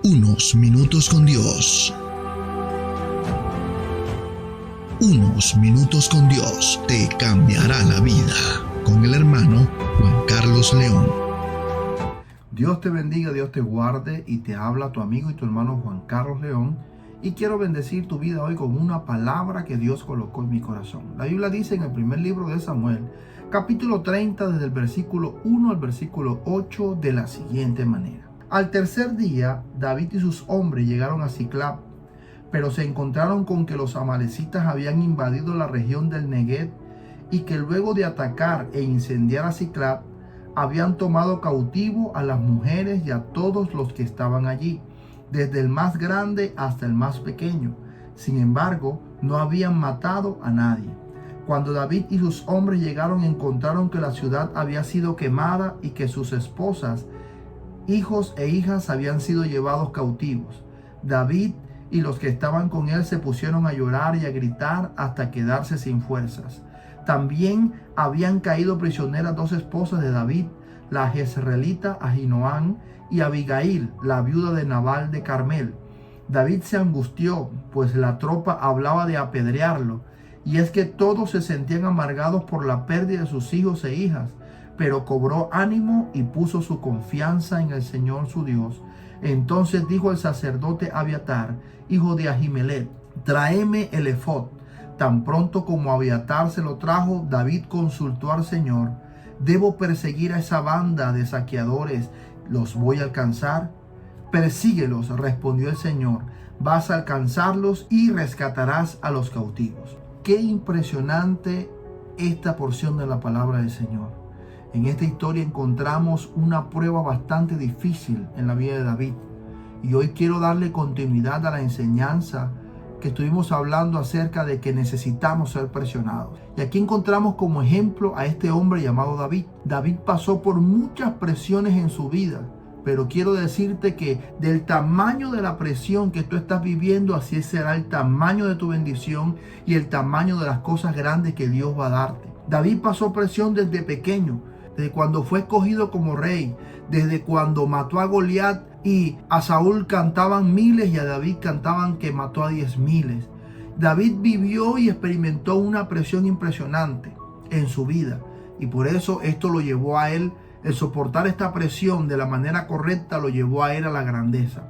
Unos minutos con Dios. Unos minutos con Dios te cambiará la vida. Con el hermano Juan Carlos León. Dios te bendiga, Dios te guarde, y te habla tu amigo y tu hermano Juan Carlos León. Y quiero bendecir tu vida hoy con una palabra que Dios colocó en mi corazón. La Biblia dice en el primer libro de Samuel, capítulo 30, desde el versículo 1 al versículo 8, de la siguiente manera. Al tercer día, David y sus hombres llegaron a Siclag, pero se encontraron con que los amalecitas habían invadido la región del Neguev y que luego de atacar e incendiar a Siclag, habían tomado cautivo a las mujeres y a todos los que estaban allí, desde el más grande hasta el más pequeño. Sin embargo, no habían matado a nadie. Cuando David y sus hombres llegaron, encontraron que la ciudad había sido quemada y que sus esposas, hijos e hijas habían sido llevados cautivos. David y los que estaban con él se pusieron a llorar y a gritar hasta quedarse sin fuerzas. También habían caído prisioneras dos esposas de David, la jezreelita Ahinoam y Abigail, la viuda de Nabal de Carmel. David se angustió, pues la tropa hablaba de apedrearlo, y es que todos se sentían amargados por la pérdida de sus hijos e hijas, pero cobró ánimo y puso su confianza en el Señor su Dios. Entonces dijo el sacerdote Abiatar, hijo de Ahimelech: tráeme el efod. Tan pronto como Abiatar se lo trajo, David consultó al Señor: ¿debo perseguir a esa banda de saqueadores? ¿Los voy a alcanzar? Persíguelos, respondió el Señor. Vas a alcanzarlos y rescatarás a los cautivos. Qué impresionante esta porción de la palabra del Señor. En esta historia encontramos una prueba bastante difícil en la vida de David. Y hoy quiero darle continuidad a la enseñanza que estuvimos hablando acerca de que necesitamos ser presionados. Y aquí encontramos como ejemplo a este hombre llamado David. David pasó por muchas presiones en su vida, pero quiero decirte que del tamaño de la presión que tú estás viviendo, así será el tamaño de tu bendición y el tamaño de las cosas grandes que Dios va a darte. David pasó presión desde pequeño, desde cuando fue escogido como rey, desde cuando mató a Goliat y a Saúl cantaban miles y a David cantaban que mató a 10,000. David vivió y experimentó una presión impresionante en su vida, y por eso esto lo llevó a él, el soportar esta presión de la manera correcta lo llevó a él a la grandeza.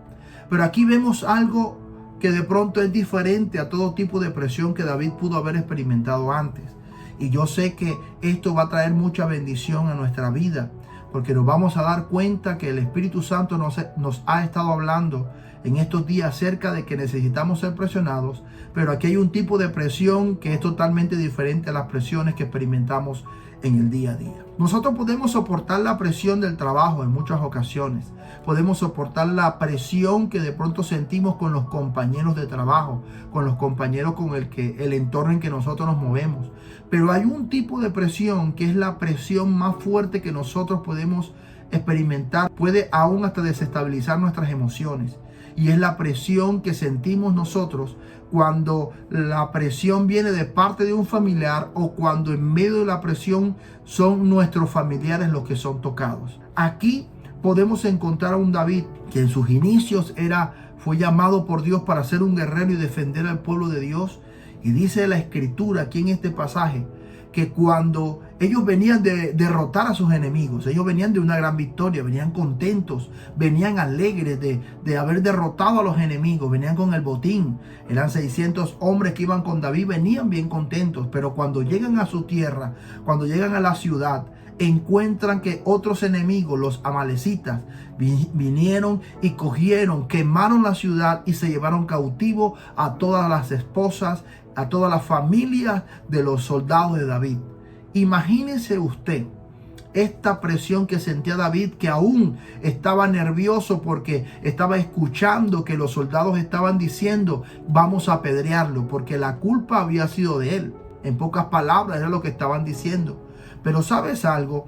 Pero aquí vemos algo que de pronto es diferente a todo tipo de presión que David pudo haber experimentado antes. Y yo sé que esto va a traer mucha bendición a nuestra vida, porque nos vamos a dar cuenta que el Espíritu Santo nos ha estado hablando en estos días acerca de que necesitamos ser presionados, pero aquí hay un tipo de presión que es totalmente diferente a las presiones que experimentamos en el día a día. Nosotros podemos soportar la presión del trabajo en muchas ocasiones. Podemos soportar la presión que de pronto sentimos con los compañeros de trabajo, con los compañeros con el entorno en que nosotros nos movemos. Pero hay un tipo de presión que es la presión más fuerte que nosotros podemos experimentar. Puede aún hasta desestabilizar nuestras emociones. Y es la presión que sentimos nosotros cuando la presión viene de parte de un familiar o cuando en medio de la presión son nuestros familiares los que son tocados. Aquí podemos encontrar a un David que en sus inicios fue llamado por Dios para ser un guerrero y defender al pueblo de Dios. Y dice la Escritura aquí en este pasaje que cuando ellos venían de derrotar a sus enemigos, ellos venían de una gran victoria, venían contentos, venían alegres de haber derrotado a los enemigos, venían con el botín. Eran 600 hombres que iban con David, venían bien contentos, pero cuando llegan a su tierra, cuando llegan a la ciudad, encuentran que otros enemigos, los amalecitas, vinieron y cogieron, quemaron la ciudad y se llevaron cautivo a todas las esposas, a toda la familia de los soldados de David. Imagínese usted esta presión que sentía David, que aún estaba nervioso porque estaba escuchando que los soldados estaban diciendo: vamos a apedrearlo, porque la culpa había sido de él. En pocas palabras era lo que estaban diciendo. Pero ¿sabes algo?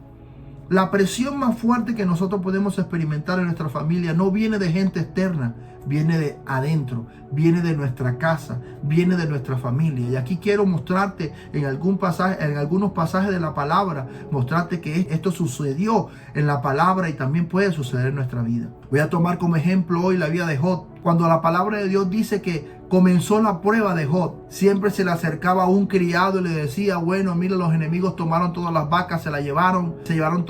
La presión más fuerte que nosotros podemos experimentar en nuestra familia no viene de gente externa, viene de adentro, viene de nuestra casa, viene de nuestra familia. Y aquí quiero mostrarte en algunos pasajes de la palabra, mostrarte que esto sucedió en la palabra y también puede suceder en nuestra vida. Voy a tomar como ejemplo hoy la vida de Job. Cuando la palabra de Dios dice que comenzó la prueba de Job, siempre se le acercaba a un criado y le decía: bueno, mira, los enemigos tomaron todas las vacas, se llevaron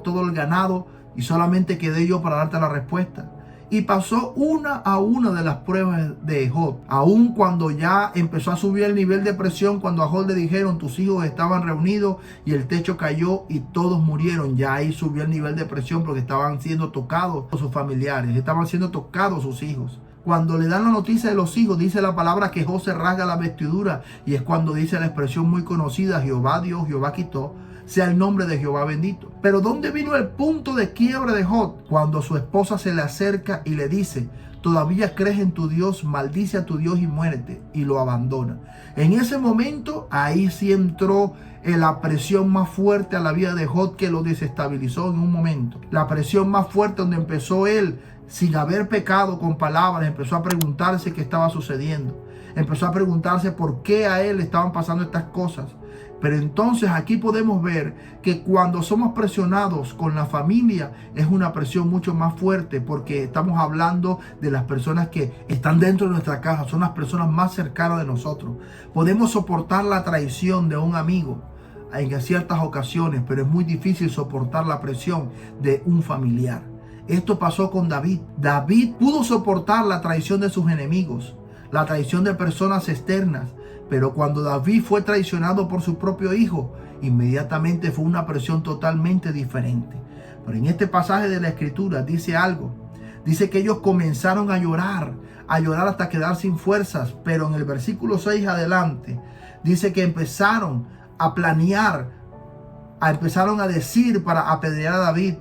todo el ganado y solamente quedé yo para darte la respuesta. Y pasó una a una de las pruebas de Job. Aun cuando ya empezó a subir el nivel de presión, cuando a Job le dijeron: tus hijos estaban reunidos y el techo cayó y todos murieron. Ya ahí subió el nivel de presión porque estaban siendo tocados por sus familiares, estaban siendo tocados sus hijos. Cuando le dan la noticia de los hijos, dice la palabra que Job se rasga la vestidura, y es cuando dice la expresión muy conocida: Jehová dio, Jehová quitó, sea el nombre de Jehová bendito. Pero ¿dónde vino el punto de quiebre de Job? Cuando su esposa se le acerca y le dice: todavía crees en tu Dios, maldice a tu Dios y muérete, y lo abandona. En ese momento, ahí sí entró la presión más fuerte a la vida de Job, que lo desestabilizó en un momento. La presión más fuerte, donde empezó él, sin haber pecado con palabras, empezó a preguntarse qué estaba sucediendo. Empezó a preguntarse por qué a él estaban pasando estas cosas. Pero entonces aquí podemos ver que cuando somos presionados con la familia es una presión mucho más fuerte, porque estamos hablando de las personas que están dentro de nuestra casa, son las personas más cercanas de nosotros. Podemos soportar la traición de un amigo en ciertas ocasiones, pero es muy difícil soportar la presión de un familiar. Esto pasó con David. David pudo soportar la traición de sus enemigos, la traición de personas externas, pero cuando David fue traicionado por su propio hijo, inmediatamente fue una presión totalmente diferente. Pero en este pasaje de la Escritura dice algo. Dice que ellos comenzaron a llorar hasta quedar sin fuerzas, pero en el versículo 6 adelante dice que empezaron a planear, empezaron a decir para apedrear a David.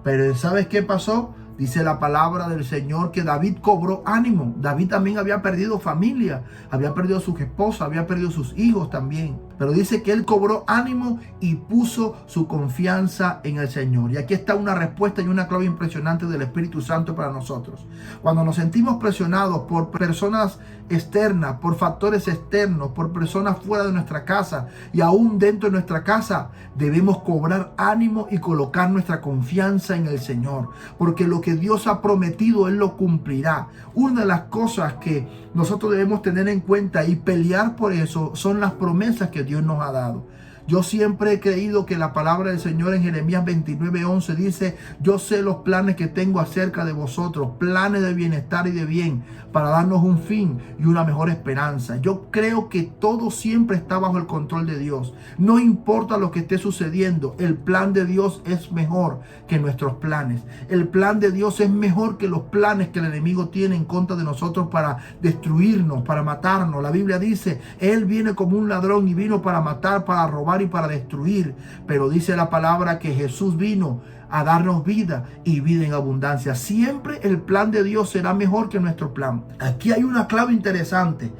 Pero ¿sabes qué pasó? Dice la palabra del Señor que David cobró ánimo. David también había perdido familia, había perdido a su esposa, había perdido a sus hijos también. Pero dice que él cobró ánimo y puso su confianza en el Señor. Y aquí está una respuesta y una clave impresionante del Espíritu Santo para nosotros. Cuando nos sentimos presionados por personas externas, por factores externos, por personas fuera de nuestra casa y aún dentro de nuestra casa, debemos cobrar ánimo y colocar nuestra confianza en el Señor. Porque lo que Dios ha prometido, Él lo cumplirá. Una de las cosas que nosotros debemos tener en cuenta y pelear por eso son las promesas que Dios nos ha dado. Yo siempre he creído que la palabra del Señor en Jeremías 29:11 dice: yo sé los planes que tengo acerca de vosotros, planes de bienestar y de bien, para darnos un fin y una mejor esperanza. Yo creo que todo siempre está bajo el control de Dios. No importa lo que esté sucediendo, el plan de Dios es mejor que nuestros planes. El plan de Dios es mejor que los planes que el enemigo tiene en contra de nosotros para destruirnos, para matarnos. La Biblia dice: Él viene como un ladrón y vino para matar, para robar y para destruir. Pero dice la palabra que Jesús vino a darnos vida y vida en abundancia. Siempre el plan de Dios será mejor que nuestro plan. Aquí hay una clave interesante: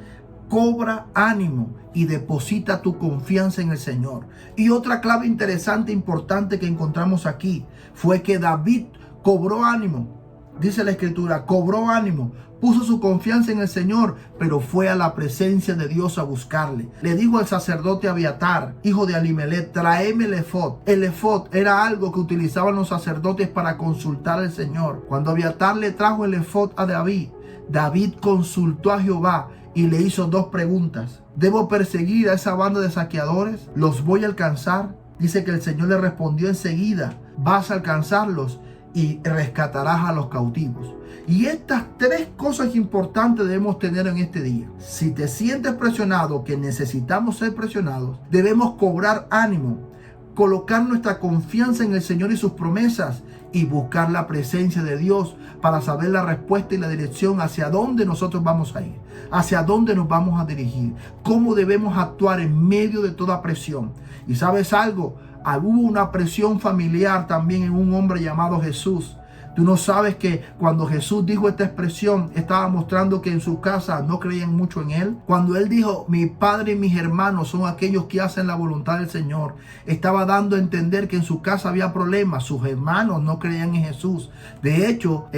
cobra ánimo y deposita tu confianza en el Señor. Y otra clave interesante, importante que encontramos aquí, fue que David cobró ánimo. Dice la Escritura, cobró ánimo, puso su confianza en el Señor, pero fue a la presencia de Dios a buscarle. Le dijo al sacerdote Abiatar, hijo de Alimelech: tráeme el efod. El efod era algo que utilizaban los sacerdotes para consultar al Señor. Cuando Abiatar le trajo el efod a David, David consultó a Jehová y le hizo dos preguntas. ¿Debo perseguir a esa banda de saqueadores? ¿Los voy a alcanzar? Dice que el Señor le respondió enseguida: vas a alcanzarlos y rescatarás a los cautivos. Y estas tres cosas importantes debemos tener en este día. Si te sientes presionado, que necesitamos ser presionados, debemos cobrar ánimo, colocar nuestra confianza en el Señor y sus promesas, y buscar la presencia de Dios para saber la respuesta y la dirección hacia dónde nosotros vamos a ir, hacia dónde nos vamos a dirigir, cómo debemos actuar en medio de toda presión. Y ¿sabes algo? Hubo una presión familiar también en un hombre llamado Jesús. Tú no sabes que cuando Jesús dijo esta expresión, estaba mostrando que en su casa no creían mucho en Él. Cuando Él dijo, mi Padre y mis hermanos son aquellos que hacen la voluntad del Señor, estaba dando a entender que en su casa había problemas. Sus hermanos no creían en Jesús. De hecho,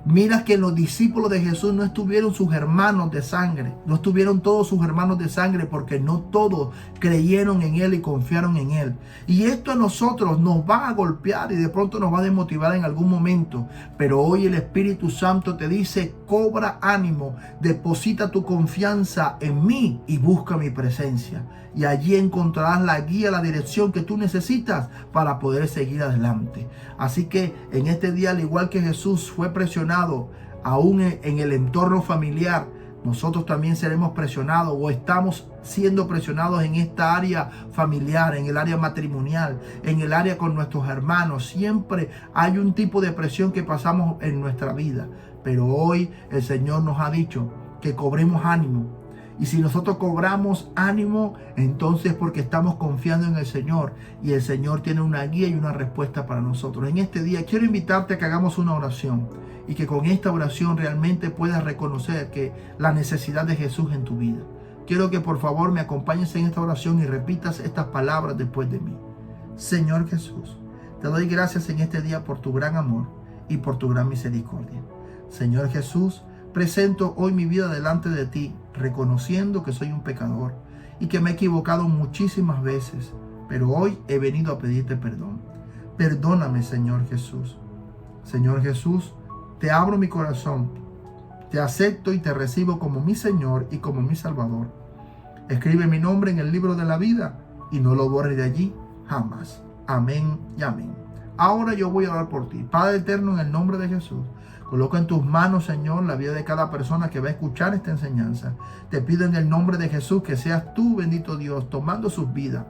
mira que los discípulos de Jesús no estuvieron sus hermanos de sangre. No estuvieron todos sus hermanos de sangre porque no todos creyeron en Él y confiaron en Él. Y esto a nosotros nos va a golpear y de pronto nos va a desmotivar en algún momento. Pero hoy el Espíritu Santo te dice, cobra ánimo, deposita tu confianza en mí y busca mi presencia. Y allí encontrarás la guía, la dirección que tú necesitas para poder seguir adelante. Así que en este día, al igual que Jesús fue presionado aún en el entorno familiar, nosotros también seremos presionados o estamos siendo presionados en esta área familiar, en el área matrimonial, en el área con nuestros hermanos. Siempre hay un tipo de presión que pasamos en nuestra vida. Pero hoy el Señor nos ha dicho que cobremos ánimo. Y si nosotros cobramos ánimo, entonces porque estamos confiando en el Señor. Y el Señor tiene una guía y una respuesta para nosotros. En este día quiero invitarte a que hagamos una oración. Y que con esta oración realmente puedas reconocer que la necesidad de Jesús en tu vida. Quiero que por favor me acompañes en esta oración y repitas estas palabras después de mí. Señor Jesús, te doy gracias en este día por tu gran amor y por tu gran misericordia. Señor Jesús, presento hoy mi vida delante de ti, reconociendo que soy un pecador y que me he equivocado muchísimas veces, pero hoy he venido a pedirte perdón. Perdóname, Señor Jesús. Señor Jesús, te abro mi corazón, te acepto y te recibo como mi Señor y como mi Salvador. Escribe mi nombre en el libro de la vida y no lo borres de allí jamás. Amén y amén. Ahora yo voy a orar por ti. Padre eterno, en el nombre de Jesús, coloca en tus manos, Señor, la vida de cada persona que va a escuchar esta enseñanza. Te pido en el nombre de Jesús que seas tú, bendito Dios, tomando sus vidas.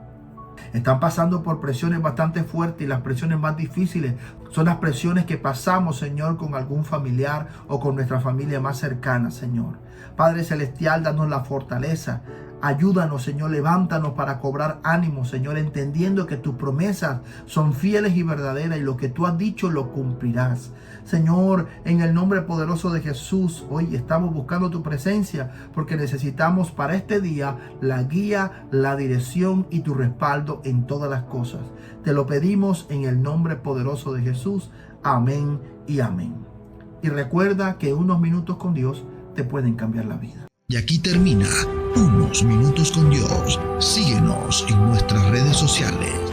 Están pasando por presiones bastante fuertes y las presiones más difíciles son las presiones que pasamos, Señor, con algún familiar o con nuestra familia más cercana, Señor. Padre Celestial, danos la fortaleza. Ayúdanos, Señor, levántanos para cobrar ánimo, Señor, entendiendo que tus promesas son fieles y verdaderas y lo que tú has dicho lo cumplirás. Señor, en el nombre poderoso de Jesús, hoy estamos buscando tu presencia porque necesitamos para este día la guía, la dirección y tu respaldo en todas las cosas. Te lo pedimos en el nombre poderoso de Jesús. Amén y amén. Y recuerda que unos minutos con Dios te pueden cambiar la vida. Y aquí termina Unos Minutos con Dios. Síguenos en nuestras redes sociales.